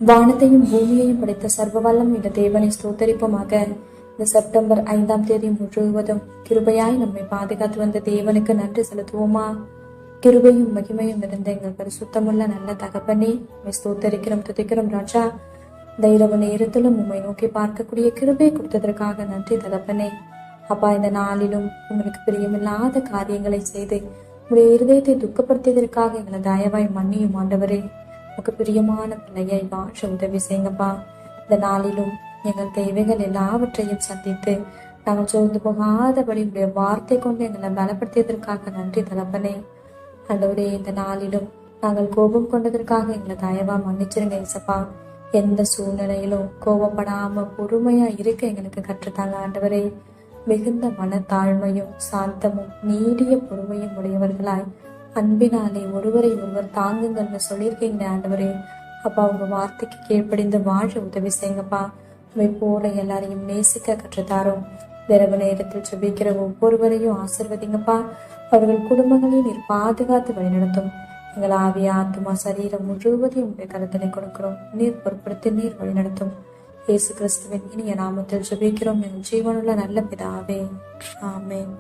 வானத்தையும் பூமியையும் படைத்த சர்வ வல்லம் இந்த தேவனை ஸ்தோத்தரிப்போமாக. இந்த செப்டம்பர் 5ஆம் தேதி முழுவதும் கிருபையாய் நம்மை பாதுகாத்து வந்த தேவனுக்கு நன்றி செலுத்துவோமா? கிருபையும் மகிமையும் இருந்த எங்கள் பரிசுத்தமுள்ள நல்ல தகப்பனே, உம்மை ஸ்தோத்தரிக்கிறோம், துதிக்கிறோம் ராஜா. இந்த இரவு நேரத்திலும் உம்மை நோக்கி பார்க்கக்கூடிய கிருபை கொடுத்ததற்காக நன்றி தகப்பனே. அப்பா, இந்த நாளிலும் உங்களுக்கு பிரியமில்லாத காரியங்களை செய்து உங்களுடைய இருதயத்தை துக்கப்படுத்தியதற்காக எங்களை தயவாய் மன்னியும் ஆண்டவரே. உனக்கு பிரியமான பிள்ளையை வாழ உதவி செய்யுங்கப்பா. இந்த நாளிலும் எங்கள் தேவைகள் எல்லாவற்றையும் சந்தித்து நாங்கள் சோர்ந்து போகாதபடி உடைய வார்த்தை கொண்டு எங்களை பலப்படுத்தியதற்காக நன்றி தகப்பனே. ஆண்டவரே, இந்த நாளிலும் நாங்கள் கோபம் கொண்டதற்காக எங்களை தயவா மன்னிச்சிருங்க இசப்பா. எந்த சூழ்நிலையிலும் கோபப்படாம பொறுமையா இருக்க எங்களுக்கு கற்றுத்தாங்க ஆண்டவரே. மிகுந்த மனத்தாழ்மையும் சாந்தமும் நீடிய பொறுமையும் உடையவர்களாய் அன்பினாலே ஒருவரை ஒருவர் தாங்குங்கள்னு சொல்லியிருக்கீங்க ஆண்டவரே. அப்பா, உங்க வார்த்தைக்கு கீழ்ப்படிந்து வாழ உதவி செய்யுங்கப்பா. உண்மை போல எல்லாரையும் நேசிக்க கற்றுத்தாரோம். இரவு நேரத்தில் ஜெபிக்கிற ஒவ்வொருவரையும் ஆசிர்வதிங்கப்பா. அவர்கள் குடும்பங்களையும் நீர் பாதுகாத்து வழிநடத்தும். எங்கள் ஆவிய ஆத்மா சரீரம் முழுவதையும் உடைய கருத்தனை கொடுக்கிறோம். நீர் பொருட்படுத்தி நீர் வழிநடத்தும். இயேசு கிறிஸ்துவின் இனிய நாமத்தில் ஜெபிக்கிறோம் எங்கள் ஜீவனுள்ள நல்ல பிதாவே, ஆமென்.